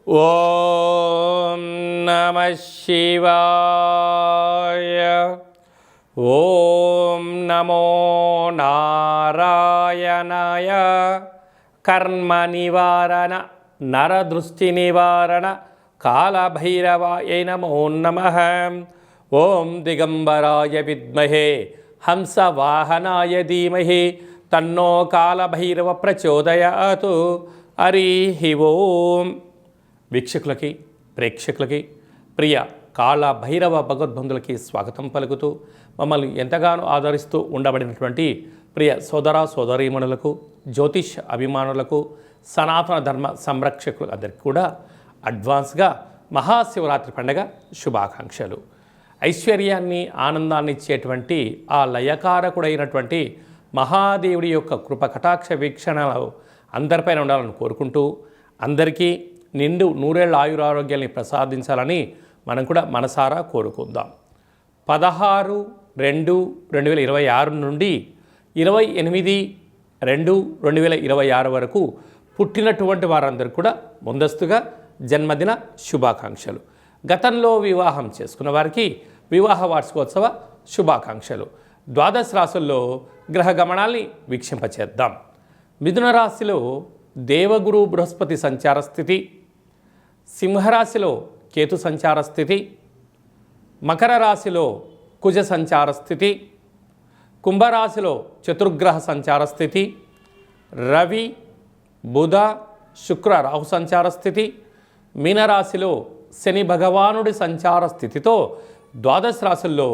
ఓం నమః శివాయ. ఓం నమో నారాయణాయ. కర్మ నివారణ నరదృష్టి నివారణ కాళభైరవాయ నమో నమః. ఓం దిగంబరాయ విద్మహే హంసవాహనాయ ధీమహి తన్నో కాళభైరవ ప్రచోదయాతు. హరి ఓం. వీక్షకులకి ప్రేక్షకులకి ప్రియ కాళభైరవ భగవద్బంధులకి స్వాగతం పలుకుతూ మమ్మల్ని ఎంతగానో ఆదరిస్తూ ఉండబడినటువంటి ప్రియ సోదర సోదరీమణులకు, జ్యోతిష్ అభిమానులకు, సనాతన ధర్మ సంరక్షకులు అందరికీ కూడా అడ్వాన్స్గా మహాశివరాత్రి పండుగ శుభాకాంక్షలు. ఐశ్వర్యాన్ని ఆనందాన్ని ఇచ్చేటువంటి ఆ లయకారకుడైనటువంటి మహాదేవుడి యొక్క కృప కటాక్ష వీక్షణలు అందరిపైన ఉండాలని కోరుకుంటూ అందరికీ నిండు నూరేళ్ల ఆయురారోగ్యాన్ని ప్రసాదించాలని మనం కూడా మనసారా కోరుకుందాం. 16/2/2026 నుండి 28/2/2026 వరకు పుట్టినటువంటి వారందరూ కూడా ముందస్తుగా జన్మదిన శుభాకాంక్షలు. గతంలో వివాహం చేసుకున్న వారికి వివాహ వార్షికోత్సవ శుభాకాంక్షలు. ద్వాదశ రాశుల్లో గ్రహ గమనాల్ని వీక్షింపచేద్దాం. మిథున రాశిలో దేవగురు బృహస్పతి సంచార స్థితి, సింహరాశిలో కేతు సంచార స్థితి, మకర రాశిలో కుజ సంచార స్థితి, కుంభరాశిలో చతుర్గ్రహ సంచార స్థితి, రవి బుధ శుక్ర రాహు సంచార స్థితి, మీనరాశిలో శని భగవానుడి సంచార స్థితితో ద్వాదశ రాశుల్లో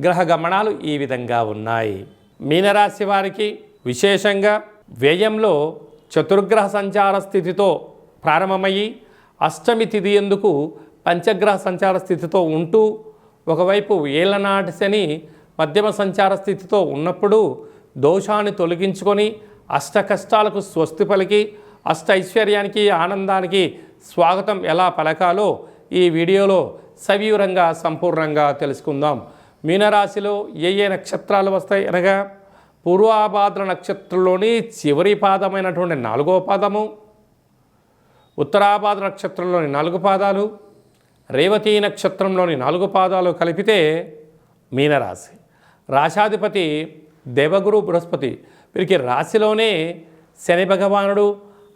గ్రహ గమనాలు ఈ విధంగా ఉన్నాయి. మీనరాశి వారికి విశేషంగా వ్యయంలో చతుర్గ్రహ సంచార స్థితితో ప్రారంభమయ్యి అష్టమి తిథి ఎందుకు పంచగ్రహ సంచార స్థితితో ఉంటూ ఒకవైపు ఏళ్లనాటి శని మధ్యమ సంచార స్థితితో ఉన్నప్పుడు దోషాన్ని తొలగించుకొని అష్ట కష్టాలకు స్వస్తి పలికి అష్ట ఐశ్వర్యానికి ఆనందానికి స్వాగతం ఎలా పలకాలో ఈ వీడియోలో సవివరంగా సంపూర్ణంగా తెలుసుకుందాం. మీనరాశిలో ఏ నక్షత్రాలు వస్తాయి అనగా పూర్వాభాద్ర నక్షత్రంలోని చివరి పాదమైనటువంటి 4వ పాదము, ఉత్తరాభాద్ర నక్షత్రంలోని 4 పాదాలు, రేవతి నక్షత్రంలోని 4 పాదాలు కలిపితే మీనరాశి. రాశాధిపతి దేవగురు బృహస్పతి. వీరికి రాశిలోనే శని భగవానుడు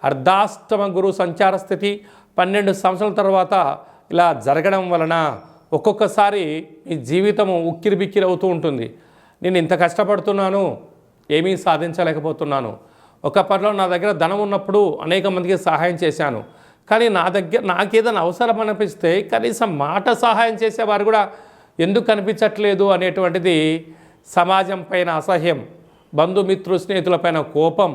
అర్ధాష్టమ గురు సంచార స్థితి 12 సంవత్సరాల తర్వాత ఇలా జరగడం వలన ఒక్కొక్కసారి ఈ జీవితము ఉక్కిరిబిక్కిరి అవుతూ ఉంటుంది. నేను ఇంత కష్టపడుతున్నాను, ఏమీ సాధించలేకపోతున్నాను. ఒక పనిలో నా దగ్గర ధనం ఉన్నప్పుడు అనేక మందికి సహాయం చేశాను, కానీ నాకేదైనా అవసరం అనిపిస్తే కనీసం మాట సహాయం చేసేవారు కూడా ఎందుకు కనిపించట్లేదు అనేటువంటిది సమాజం పైన అసహ్యం, బంధుమిత్రు స్నేహితులపైన కోపం,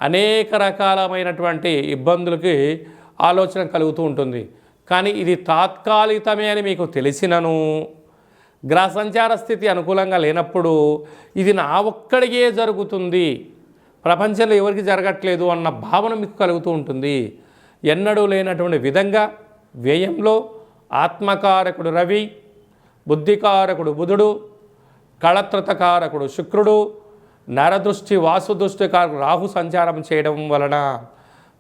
అనేక రకాలమైనటువంటి ఇబ్బందులకి ఆలోచన కలుగుతూ ఉంటుంది. కానీ ఇది తాత్కాలికమే అని మీకు తెలిసినను గ్రహ సంచార స్థితి అనుకూలంగా లేనప్పుడు ఇది నా ఒక్కడికే జరుగుతుంది, ప్రపంచంలో ఎవరికి జరగట్లేదు అన్న భావన మీకు కలుగుతూ ఉంటుంది. ఎన్నడూ లేనటువంటి విధంగా వ్యయంలో ఆత్మకారకుడు రవి, బుద్ధికారకుడు బుధుడు, కళత్రతకారకుడు శుక్రుడు, నరదృష్టి వాసుదృష్టికారకుడు రాహు సంచారం చేయడం వలన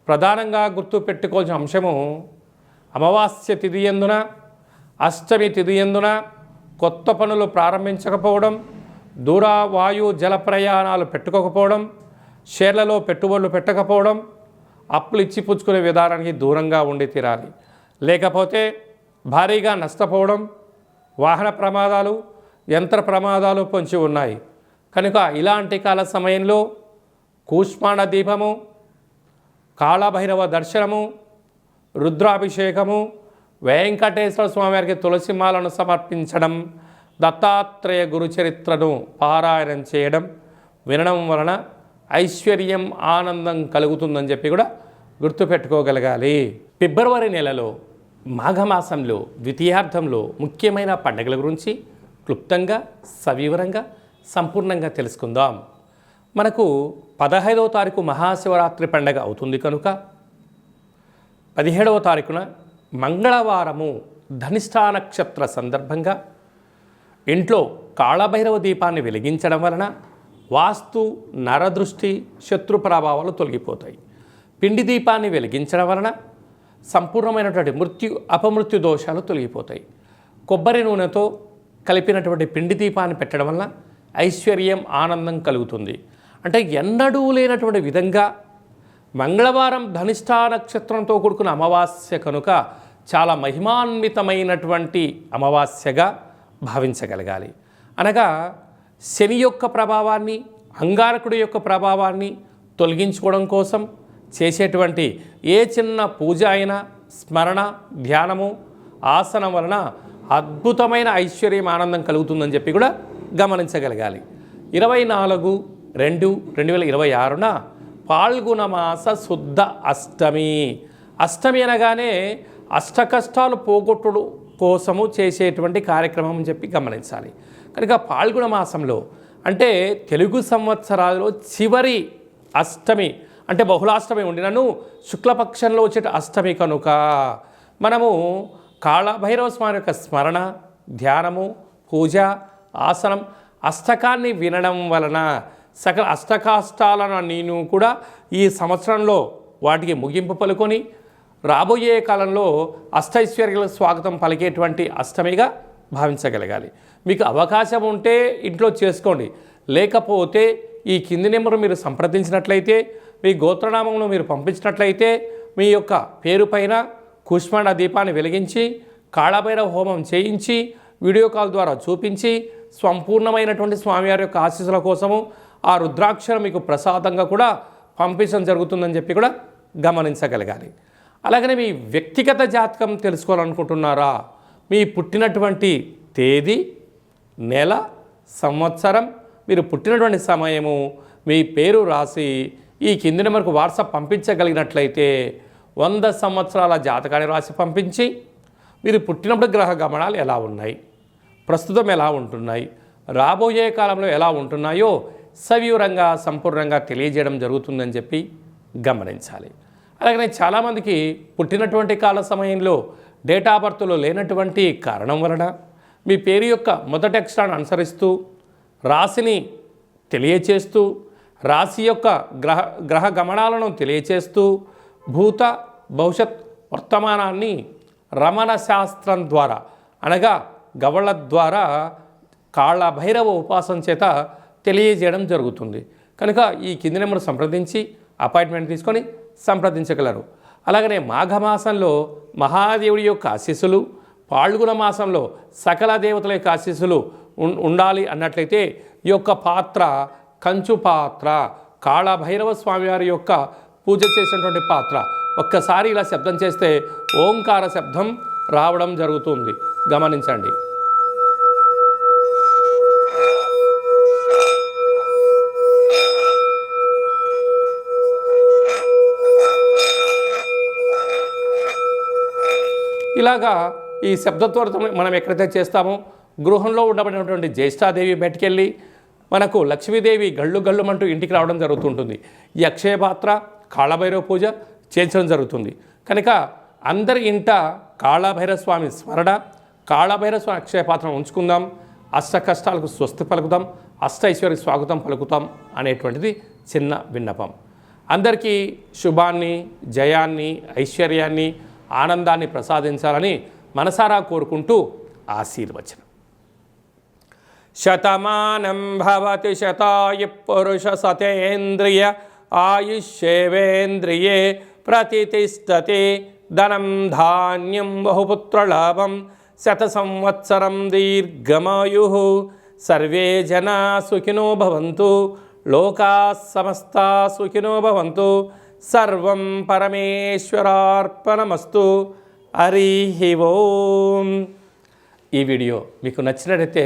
ప్రధానంగా గుర్తుపెట్టుకోవాల్సిన అంశము అమావాస్య తిథి యందున, అష్టమి తిథి యందున కొత్త పనులు ప్రారంభించకపోవడం, దూర వాయు జల ప్రయాణాలు పెట్టుకోకపోవడం, షేర్లలో పెట్టుబడులు పెట్టకపోవడం, అప్పులు ఇచ్చి పుచ్చుకునే విధానానికి దూరంగా ఉండి తీరాలి. లేకపోతే భారీగా నష్టపోవడం, వాహన ప్రమాదాలు, యంత్ర ప్రమాదాలు పొంచి ఉన్నాయి. కనుక ఇలాంటి కాల సమయంలో కూష్మాండ దీపము, కాళభైరవ దర్శనము, రుద్రాభిషేకము, వెంకటేశ్వర స్వామివారికి తులసిమాలను సమర్పించడం, దత్తాత్రేయ గురుచరిత్రను పారాయణం చేయడం, వినడం వలన ఐశ్వర్యం ఆనందం కలుగుతుందని చెప్పి కూడా గుర్తుపెట్టుకోగలగాలి. ఫిబ్రవరి నెలలో మాఘమాసంలో ద్వితీయార్థంలో ముఖ్యమైన పండుగల గురించి క్లుప్తంగా సవివరంగా సంపూర్ణంగా తెలుసుకుందాం. మనకు 15వ తారీఖు మహాశివరాత్రి పండుగ అవుతుంది కనుక 17వ తారీఖున మంగళవారము ధనిష్ఠా నక్షత్ర సందర్భంగా ఇంట్లో కాళభైరవ దీపాన్ని వెలిగించడం వలన వాస్తు నరదృష్టి శత్రు ప్రభావాలు తొలగిపోతాయి. పిండి దీపాన్ని వెలిగించడం వలన సంపూర్ణమైనటువంటి అపమృత్యు దోషాలు తొలగిపోతాయి. కొబ్బరి నూనెతో కలిపినటువంటి పిండి దీపాన్ని పెట్టడం వల్ల ఐశ్వర్యం, ఆనందం కలుగుతుంది. అంటే ఎన్నడూ లేనటువంటి విధంగా మంగళవారం ధనిష్టా నక్షత్రంతో కూడుకున్న అమావాస్య కనుక చాలా మహిమాన్వితమైనటువంటి అమావాస్యగా భావించగలగాలి. అనగా శని యొక్క ప్రభావాన్ని, అంగారకుడి యొక్క ప్రభావాన్ని తొలగించుకోవడం కోసం చేసేటువంటి ఏ చిన్న పూజ అయినా, స్మరణ, ధ్యానము, ఆసనం వలన అద్భుతమైన ఐశ్వర్యం, ఆనందం కలుగుతుందని చెప్పి కూడా గమనించగలగాలి. 24/2/2026న పాల్గొన మాస శుద్ధ అష్టమి. అష్టమి అనగానే అష్ట కష్టాలు పోగొట్టుడు కోసము చేసేటువంటి కార్యక్రమం అని చెప్పి గమనించాలి. కనుక పాల్గొన మాసంలో అంటే తెలుగు సంవత్సరాలలో చివరి అష్టమి, అంటే బహుళాష్టమి ఉండినను శుక్లపక్షంలో వచ్చే అష్టమి కనుక మనము కాళభైరవ స్వామి యొక్క స్మరణ, ధ్యానము, పూజ, ఆసనం, అష్టకాన్ని వినడం వలన సకల అష్టకాష్టాలను నేను కూడా ఈ సంవత్సరంలో వాటికి ముగింపు పలుకొని రాబోయే కాలంలో అష్టైశ్వర్యాలకు స్వాగతం పలికేటువంటి అష్టమిగా భావించగలగాలి. మీకు అవకాశం ఉంటే ఇంట్లో చేసుకోండి, లేకపోతే ఈ కింది నెంబరు మీరు సంప్రదించినట్లయితే, మీ గోత్రనామంలో మీరు పంపించినట్లయితే మీ యొక్క పేరు పైన కుష్మాండ దీపాన్ని వెలిగించి కాళభైరవ హోమం చేయించి వీడియో కాల్ ద్వారా చూపించి సంపూర్ణమైనటువంటి స్వామివారి యొక్క ఆశీస్సుల కోసము ఆ రుద్రాక్షరం మీకు ప్రసాదంగా కూడా పంపించడం జరుగుతుందని చెప్పి కూడా గమనించగలగాలి. అలాగనే మీ వ్యక్తిగత జాతకం తెలుసుకోవాలనుకుంటున్నారా? మీ పుట్టినటువంటి తేదీ, నెల, సంవత్సరం, మీరు పుట్టినటువంటి సమయము, మీ పేరు రాసి ఈ కింది నెంబర్కు వాట్సాప్ పంపించగలిగినట్లయితే 100 సంవత్సరాల జాతకాన్ని రాసి పంపించి మీరు పుట్టినప్పుడు గ్రహ గమనాలు ఎలా ఉన్నాయి, ప్రస్తుతం ఎలా ఉంటున్నాయి, రాబోయే కాలంలో ఎలా ఉంటున్నాయో సవివరంగా, సంపూర్ణంగా తెలియజేయడం జరుగుతుందని చెప్పి గమనించాలి. అలాగనే చాలామందికి పుట్టినటువంటి కాల సమయంలో డేట్ ఆఫ్ బర్త్లో లేనటువంటి కారణం వలన మీ పేరు యొక్క మొదటి అక్షరాన్ని అనుసరిస్తూ రాశిని తెలియచేస్తూ, రాశి యొక్క గ్రహ గమనాలను తెలియచేస్తూ భూత, భవిష్యత్, వర్తమానాన్ని రమణ శాస్త్రం ద్వారా అనగా గవళ ద్వారా కాళభైరవ ఉపాసన చేత తెలియజేయడం జరుగుతుంది. కనుక ఈ కింది నెంబర్ సంప్రదించి అపాయింట్మెంట్ తీసుకొని సంప్రదించగలరు. అలాగనే మాఘమాసంలో మహాదేవుడి యొక్క ఆశీస్సులు, పాల్గొన మాసంలో సకల దేవతల యొక్క ఆశీస్సులు ఉండాలి అన్నట్లయితే ఈ యొక్క పాత్ర కంచు పాత్ర, కాళభైరవ స్వామివారి యొక్క పూజ చేసినటువంటి పాత్ర ఒక్కసారి ఇలా శబ్దం చేస్తే ఓంకార శబ్దం రావడం జరుగుతుంది, గమనించండి. ఇలాగా ఈ శబ్దత్వరతో మనం ఎక్కడైతే చేస్తామో గృహంలో ఉండబడినటువంటి జ్యేష్ఠాదేవి బయటికెళ్ళి మనకు లక్ష్మీదేవి గళ్ళు గళ్ళుమంటూ ఇంటికి రావడం జరుగుతుంటుంది. ఈ అక్షయ పాత్ర, కాళభైరవ పూజ చేయించడం జరుగుతుంది. కనుక అందరి ఇంట కాళభైరవ స్వామి స్మరణ, కాళభైరవ స్వామి అక్షయ పాత్రను ఉంచుకుందాం, అష్ట కష్టాలకు స్వస్తి పలుకుతాం, అష్ట ఐశ్వర్య స్వాగతం పలుకుతాం అనేటువంటిది చిన్న విన్నపం. అందరికీ శుభాన్ని, జయాన్ని, ఐశ్వర్యాన్ని, ఆనందాన్ని ప్రసాదించాలని మనసారా కోరుకుంటూ ఆశీర్వచనం. శతమానం భవతి శతాయు పురుష సతేంద్రియ ఆయుష్యేవేంద్రియే ప్రతిష్టతే ధనం ధాన్యం బహుపుత్రలాభం శత సంవత్సరం దీర్ఘమాయు. సర్వే జనా సుఖినో భవంతు, లోకా సమస్తా సుఖినో భవంతు. సర్వం పరమేశ్వరార్పణమస్తు. హరి ఓం. ఈ వీడియో మీకు నచ్చినట్లయితే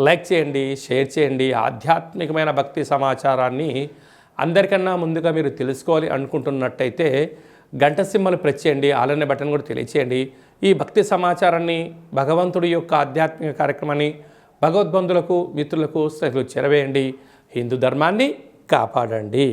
లైక్ చేయండి, షేర్ చేయండి. ఆధ్యాత్మికమైన భక్తి సమాచారాన్ని అందరికన్నా ముందుగా మీరు తెలుసుకోవాలి అనుకుంటున్నట్టయితే గంట సింబల్ ప్రెస్ చేయండి, ఆలనే బటన్ కూడా తెలియచేయండి. ఈ భక్తి సమాచారాన్ని, భగవంతుడి యొక్క ఆధ్యాత్మిక కార్యక్రమాన్ని భగవద్బంధులకు, మిత్రులకు చేరవేయండి. హిందూ ధర్మాన్ని కాపాడండి.